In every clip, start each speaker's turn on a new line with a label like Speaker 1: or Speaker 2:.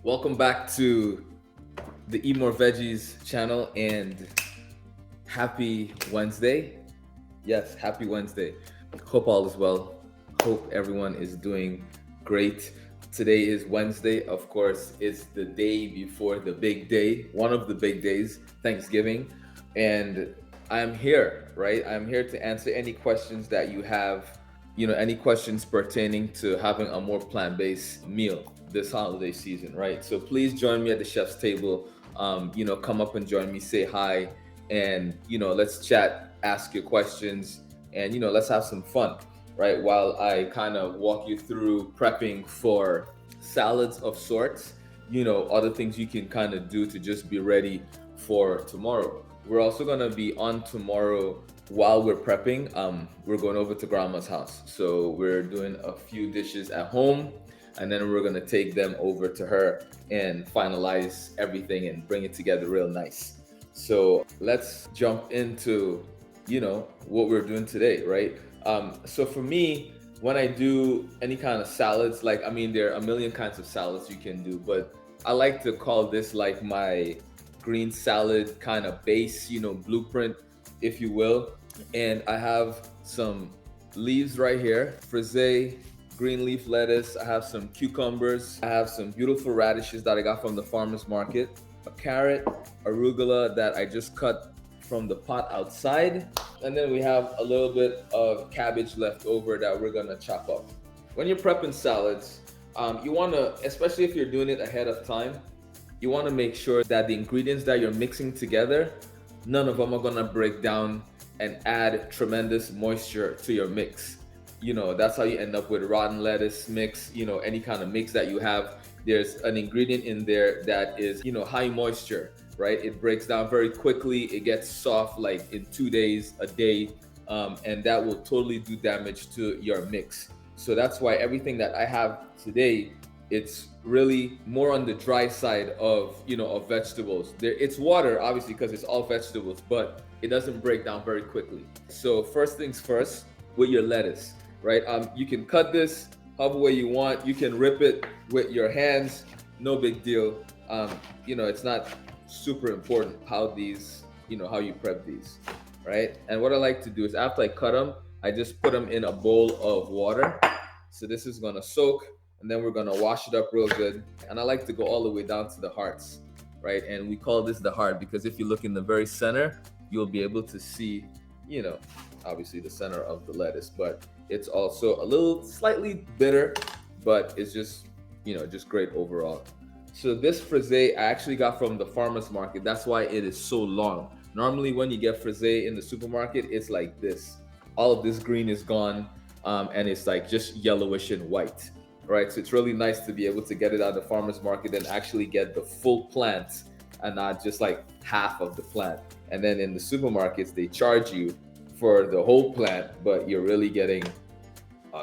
Speaker 1: Welcome back to the Eat More Veggies channel and happy Wednesday. Yes, happy Wednesday. Hope all is well. Hope everyone is doing great. Today is Wednesday. Of course, it's the day before the big day, one of the big days, Thanksgiving. And I'm here, right? I'm here to answer any questions that you have, any questions pertaining to having a more plant-based meal this holiday season, right? So please join me at the chef's table. Come up and join me, say hi, and let's chat, ask your questions, and let's have some fun, right? While I kind of walk you through prepping for salads of sorts, other things you can kind of do to just be ready for tomorrow. We're also gonna be on tomorrow while we're prepping. We're going over to grandma's house, so we're doing a few dishes at home, and then we're gonna take them over to her and finalize everything and bring it together real nice. So let's jump into what we're doing today, right? So for me, when I do any kind of salads, like there are a million kinds of salads you can do, but I like to call this like my green salad kind of base, blueprint, if you will. And I have some leaves right here, frisee, green leaf lettuce. I have some cucumbers. I have some beautiful radishes that I got from the farmer's market, a carrot, arugula that I just cut from the pot outside. And then we have a little bit of cabbage left over that we're gonna chop up. When you're prepping salads, you wanna, especially if you're doing it ahead of time, you wanna make sure that the ingredients that you're mixing together, none of them are gonna break down and add tremendous moisture to your mix. That's how you end up with rotten lettuce mix, any kind of mix that you have. There's an ingredient in there that is, high moisture, right? It breaks down very quickly. It gets soft like in 2 days, a day, and that will totally do damage to your mix. So that's why everything that I have today, it's really more on the dry side of vegetables. It's water, obviously, because it's all vegetables, but it doesn't break down very quickly. So first things first, with your lettuce, right? You can cut this however way you want. You can rip it with your hands, no big deal. It's not super important how you prep these, right? And what I like to do is after I cut them, I just put them in a bowl of water. So this is gonna soak, and then we're gonna wash it up real good. And I like to go all the way down to the hearts, right? And we call this the heart because if you look in the very center, you'll be able to see, you know, obviously the center of the lettuce, but it's also a little slightly bitter, but it's just great overall. So this frisee I actually got from the farmer's market. That's why it is so long. Normally, when you get frisee in the supermarket, it's like this. All of this green is gone, and it's like just yellowish and white, right? So it's really nice to be able to get it at the farmer's market and actually get the full plant and not just like half of the plant. And then in the supermarkets, they charge you for the whole plant, but you're really getting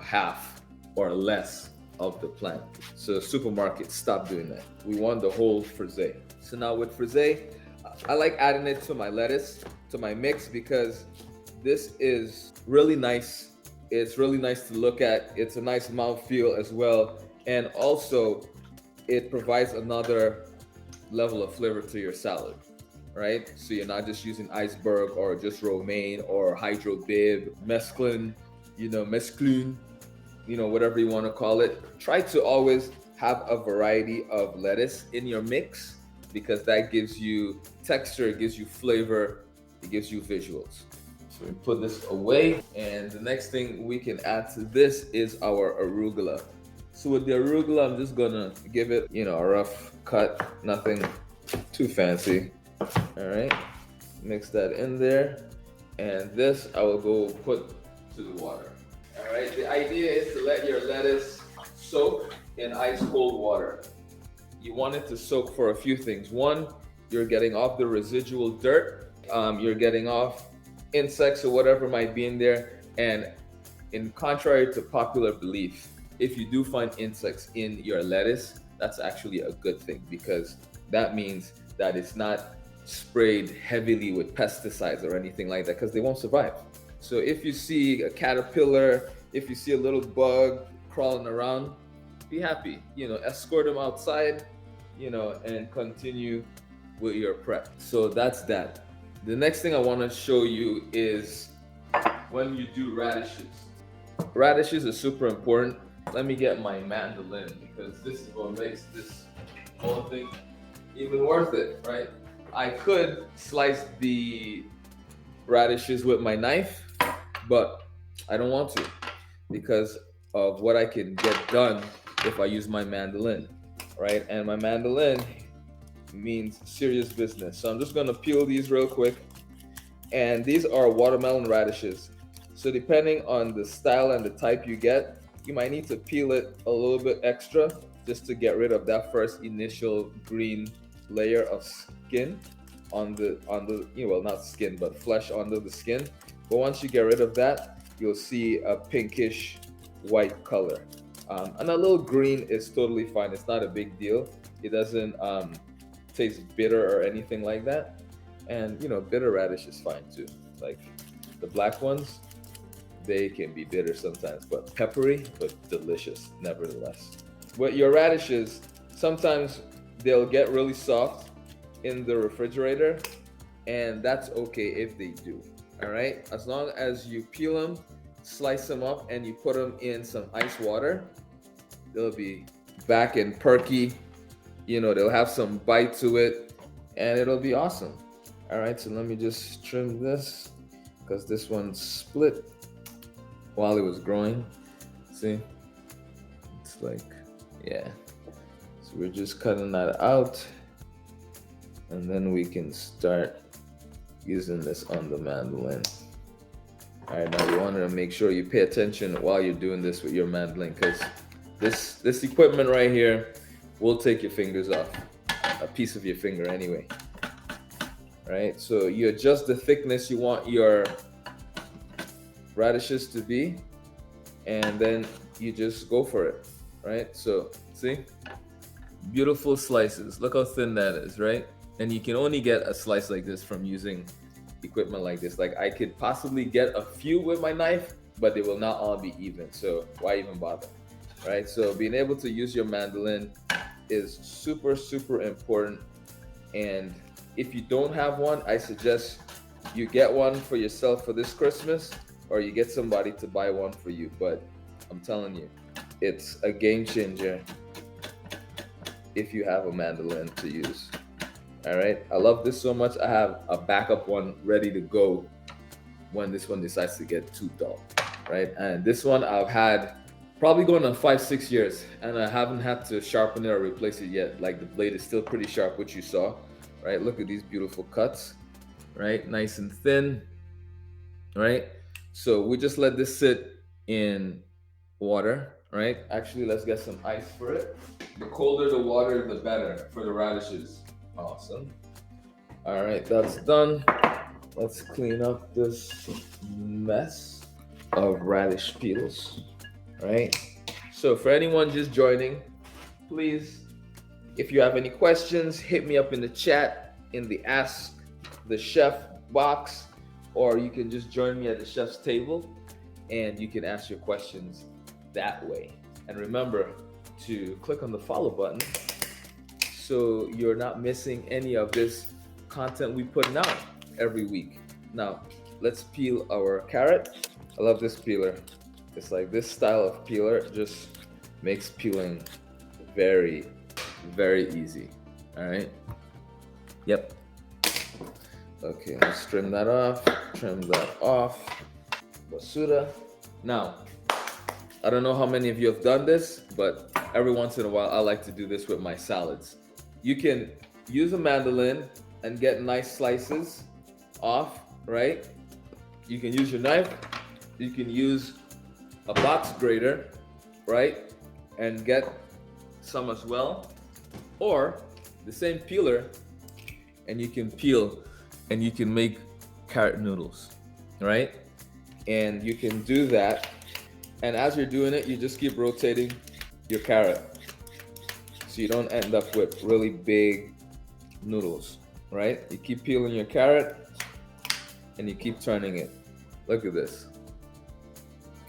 Speaker 1: half or less of the plant. So supermarkets, stop doing that. We want the whole frisee. So now with frisee, I like adding it to my lettuce, to my mix, because this is really nice. It's really nice to look at. It's a nice mouthfeel as well. And also, it provides another level of flavor to your salad, right? So you're not just using iceberg or just romaine or hydro bib, mesclun, mesclun, whatever you want to call it. Try to always have a variety of lettuce in your mix because that gives you texture, it gives you flavor, it gives you visuals. So we put this away, and the next thing we can add to this is our arugula. So with the arugula, I'm just gonna give it, a rough cut, nothing too fancy. All right, mix that in there, and this I will go put to the water. All right, the idea is to let your lettuce soak in ice cold water. You want it to soak for a few things. One, you're getting off the residual dirt, you're getting off insects or whatever might be in there. And in contrary to popular belief, if you do find insects in your lettuce, that's actually a good thing because that means that it's not sprayed heavily with pesticides or anything like that because they won't survive. So if you see a caterpillar, if you see a little bug crawling around, be happy. Escort them outside, and continue with your prep. So that's that. The next thing I want to show you is when you do radishes. Radishes are super important. Let me get my mandolin because this is what makes this whole thing even worth it, right? I could slice the radishes with my knife, but I don't want to because of what I can get done if I use my mandolin, right? And my mandolin means serious business. So I'm just gonna peel these real quick. And these are watermelon radishes. So depending on the style and the type you get, you might need to peel it a little bit extra just to get rid of that first initial green layer of skin on the well, not skin but flesh under the skin. But once you get rid of that, you'll see a pinkish white color. And a little green is totally fine. It's not a big deal. It doesn't taste bitter or anything like that. And bitter radish is fine too. Like the black ones, they can be bitter sometimes, but peppery, but delicious nevertheless. With your radishes, sometimes they'll get really soft in the refrigerator, and that's okay if they do. All right, as long as you peel them, slice them up, and you put them in some ice water, they'll be back and perky. They'll have some bite to it, and it'll be awesome. All right, so let me just trim this because this one split while it was growing. See, it's like, yeah. So we're just cutting that out, and then we can start using this on the mandolin. All right, now you want to make sure you pay attention while you're doing this with your mandolin because this equipment right here will take your fingers off, a piece of your finger anyway. Right, so you adjust the thickness you want your radishes to be, and then you just go for it. Right, so see, beautiful slices. Look how thin that is, right? And you can only get a slice like this from using equipment like this. Like I could possibly get a few with my knife, but they will not all be even, so why even bother? Right, so being able to use your mandolin is super important. And if you don't have one, I suggest you get one for yourself for this Christmas, or you get somebody to buy one for you. But I'm telling you, it's a game changer if you have a mandolin to use. All right, I love this so much. I have a backup one ready to go when this one decides to get too dull, right? And this one I've had probably going on 5-6 years, and I haven't had to sharpen it or replace it yet. Like the blade is still pretty sharp, which you saw. Right, look at these beautiful cuts, right? Nice and thin, right? So we just let this sit in water, right? Actually, let's get some ice for it. The colder the water, the better for the radishes. Awesome. All right, that's done. Let's clean up this mess of radish peels, right? So for anyone just joining, please, if you have any questions, hit me up in the chat in the Ask the Chef box, or you can just join me at the chef's table and you can ask your questions that way. And remember to click on the follow button so you're not missing any of this content we put out every week. Now, let's peel our carrot. I love this peeler. It's like this style of peeler just makes peeling very easy. All right, yep. Okay, let's trim that off, basura. Now, I don't know how many of you have done this, but every once in a while I like to do this with my salads. You can use a mandolin and get nice slices off, right? You can use your knife, you can use a box grater, right, and get some as well, or the same peeler, and you can peel and you can make carrot noodles, right? And you can do that, and as you're doing it, you just keep rotating your carrot so you don't end up with really big noodles, right? You keep peeling your carrot and you keep turning it. Look at this.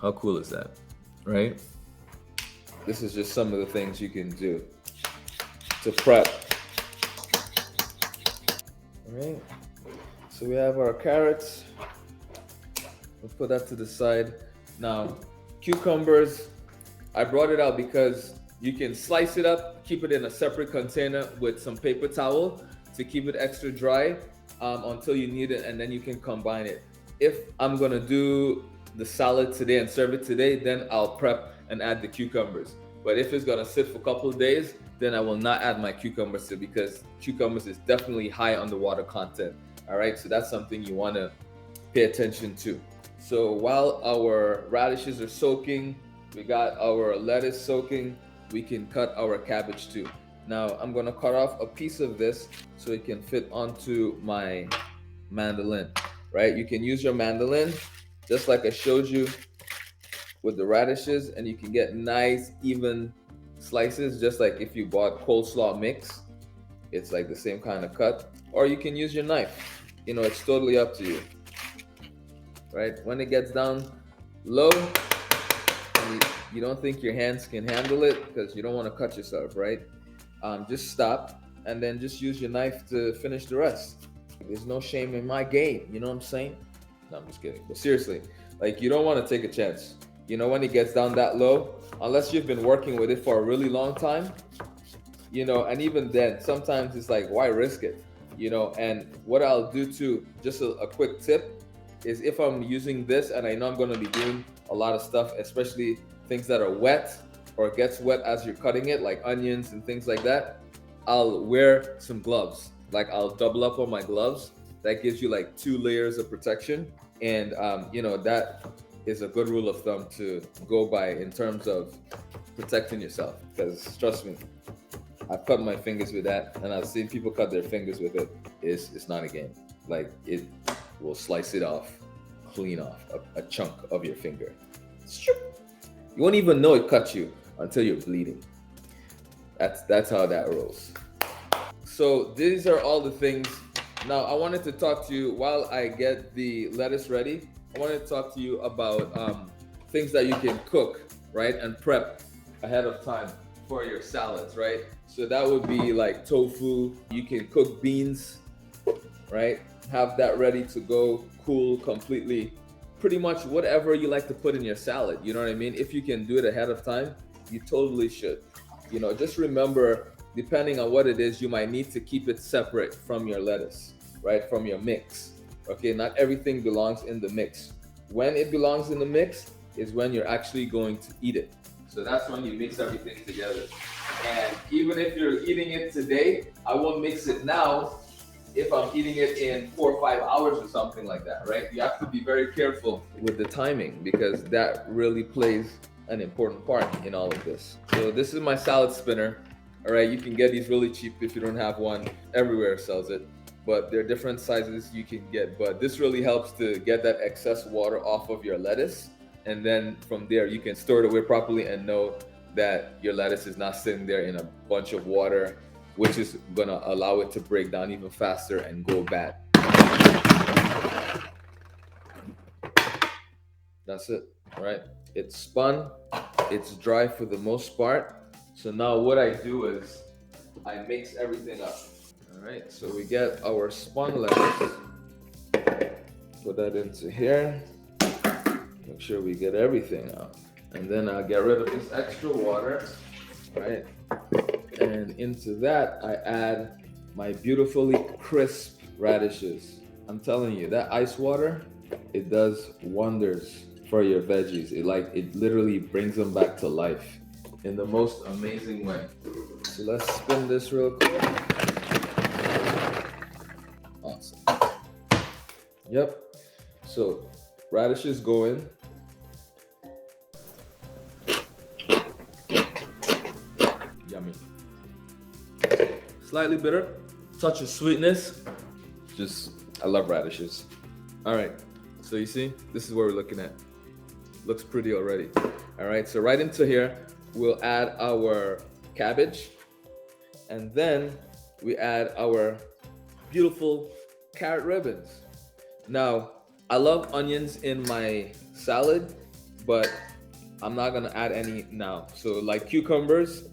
Speaker 1: How cool is that, right? This is just some of the things you can do. to prep. All right. So we have our carrots. We'll put that to the side. Now, cucumbers, I brought it out because you can slice it up, keep it in a separate container with some paper towel to keep it extra dry until you need it, and then you can combine it. If I'm gonna do the salad today and serve it today, then I'll prep and add the cucumbers. But if it's gonna sit for a couple of days, then I will not add my cucumbers to it because cucumbers is definitely high on the water content. All right, so that's something you wanna pay attention to. So while our radishes are soaking, we got our lettuce soaking, we can cut our cabbage too. Now I'm gonna cut off a piece of this so it can fit onto my mandolin, right? You can use your mandolin just like I showed you with the radishes, and you can get nice even slices just like if you bought coleslaw mix. It's like the same kind of cut, or you can use your knife. You know, it's totally up to you, right? When it gets down low and you don't think your hands can handle it because you don't want to cut yourself, right? Just stop and then just use your knife to finish the rest. There's no shame in my game, you know what I'm saying? No, I'm just kidding. But seriously, like, you don't want to take a chance. You know, when it gets down that low, unless you've been working with it for a really long time, you know, and even then, sometimes it's like, why risk it? You know, and what I'll do too, just a quick tip, is if I'm using this and I know I'm going to be doing a lot of stuff, especially things that are wet or gets wet as you're cutting it, like onions and things like that, I'll wear some gloves. Like, I'll double up on my gloves. That gives you like 2 layers of protection. And, you know, that is a good rule of thumb to go by in terms of protecting yourself. Because trust me, I've cut my fingers with that, and I've seen people cut their fingers with it. It's not a game. Like, it will slice it off, clean off a chunk of your finger. You won't even know it cut you until you're bleeding. That's how that rolls. So these are all the things. Now I wanted to talk to you while I get the lettuce ready. I wanted to talk to you about things that you can cook, right, and prep ahead of time for your salads, right? So that would be like tofu. You can cook beans, right? Have that ready to go, cool completely. Pretty much whatever you like to put in your salad, you know what I mean? If you can do it ahead of time, you totally should. You know, just remember, depending on what it is, you might need to keep it separate from your lettuce, right? From your mix. Okay, not everything belongs in the mix. When it belongs in the mix is when you're actually going to eat it. So that's when you mix everything together. And even if you're eating it today, I won't mix it now if I'm eating it in 4 or 5 hours or something like that, right? You have to be very careful with the timing because that really plays an important part in all of this. So this is my salad spinner. All right, you can get these really cheap if you don't have one. Everywhere sells it, but there are different sizes you can get. But this really helps to get that excess water off of your lettuce. And then from there, you can store it away properly and know that your lettuce is not sitting there in a bunch of water, which is gonna allow it to break down even faster and go bad. That's it, all right? It's spun, it's dry for the most part. So now what I do is I mix everything up. All right, so we get our spun lettuce, put that into here, make sure we get everything out. And then I'll get rid of this extra water, right? And into that, I add my beautifully crisp radishes. I'm telling you, that ice water, it does wonders for your veggies. It literally brings them back to life in the most amazing way. So let's spin this real quick. Awesome. Yep. So radishes go in. Yummy. Slightly bitter, touch of sweetness. I love radishes. All right, so you see, this is what we're looking at. Looks pretty already. All right, so right into here, we'll add our cabbage, and then we add our beautiful carrot ribbons. Now, I love onions in my salad, but I'm not gonna add any now. So like cucumbers,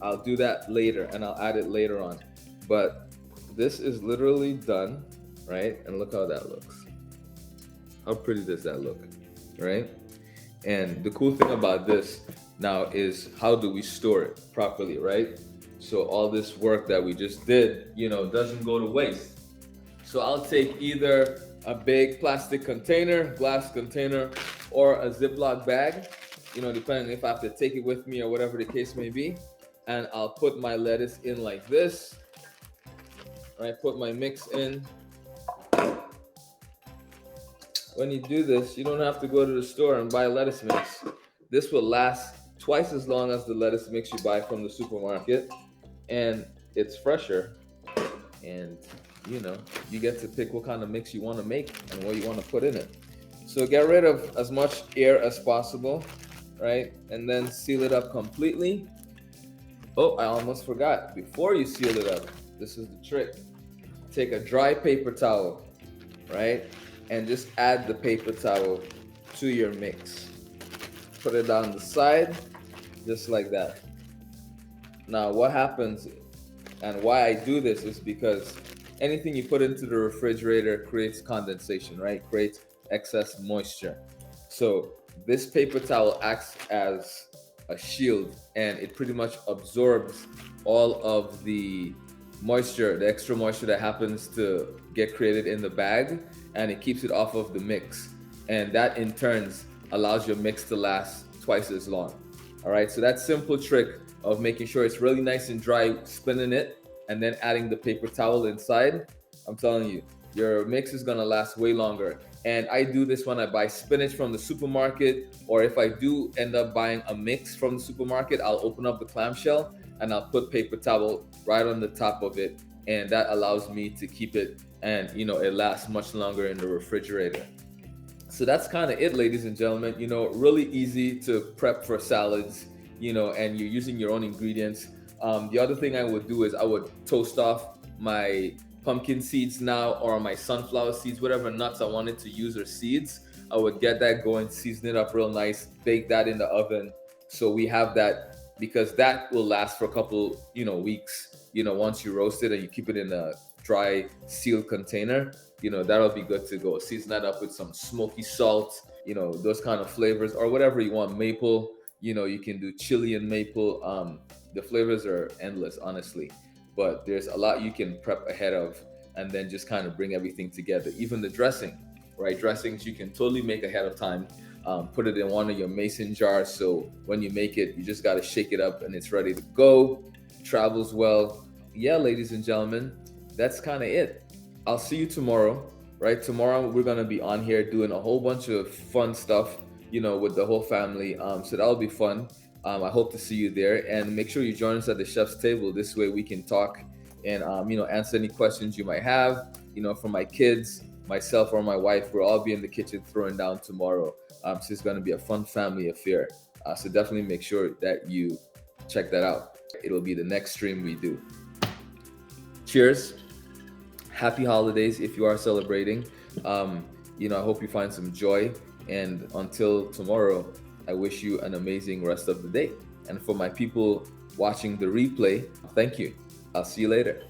Speaker 1: I'll do that later and I'll add it later on. But this is literally done, right? And look how that looks. How pretty does that look, right? And the cool thing about this now is how do we store it properly, right? So all this work that we just did, doesn't go to waste. So I'll take either a big plastic container, glass container, or a Ziploc bag, depending if I have to take it with me or whatever the case may be. And I'll put my lettuce in like this. Right, put my mix in. When you do this, you don't have to go to the store and buy lettuce mix. This will last twice as long as the lettuce mix you buy from the supermarket, and it's fresher. And you get to pick what kind of mix you want to make and what you want to put in it. So get rid of as much air as possible, right? And then seal it up completely. Oh, I almost forgot. Before you seal it up, this is the trick. Take a dry paper towel, right? And just add the paper towel to your mix. Put it down the side, just like that. Now, what happens and why I do this is because anything you put into the refrigerator creates condensation, right? Creates excess moisture. So this paper towel acts as a shield, and it pretty much absorbs all of the moisture, the extra moisture that happens to get created in the bag, and it keeps it off of the mix. And that in turn allows your mix to last twice as long. All right, so that simple trick of making sure it's really nice and dry, spinning it, and then adding the paper towel inside, I'm telling you, your mix is gonna last way longer. And I do this when I buy spinach from the supermarket, or if I do end up buying a mix from the supermarket, I'll open up the clamshell and I'll put paper towel right on the top of it, and that allows me to keep it, and it lasts much longer in the refrigerator. So that's kind of it, ladies and gentlemen. Really easy to prep for salads, and you're using your own ingredients. The other thing I would do is I would toast off my pumpkin seeds now, or my sunflower seeds, whatever nuts I wanted to use or seeds. I would get that going, season it up real nice, bake that in the oven. So we have that, because that will last for a couple, weeks. Once you roast it and you keep it in a dry sealed container, that'll be good to go. Season that up with some smoky salt, those kind of flavors, or whatever you want. Maple, you can do chili and maple. The flavors are endless, honestly. But there's a lot you can prep ahead of, and then just kind of bring everything together. Even the dressing, right? Dressings you can totally make ahead of time. Put it in one of your mason jars, so when you make it, you just got to shake it up and it's ready to go. Travels well. Yeah, ladies and gentlemen, that's kind of it. I'll see you tomorrow, right? Tomorrow we're gonna be on here doing a whole bunch of fun stuff, with the whole family. So that'll be fun. I hope to see you there, and make sure you join us at the chef's table. This way we can talk and answer any questions you might have. For my kids, myself, or my wife, we'll all be in the kitchen throwing down tomorrow. So it's going to be a fun family affair. So definitely make sure that you check that out. It'll be the next stream we do. Cheers. Happy holidays if you are celebrating. I hope you find some joy. And until tomorrow, I wish you an amazing rest of the day. And for my people watching the replay, thank you. I'll see you later.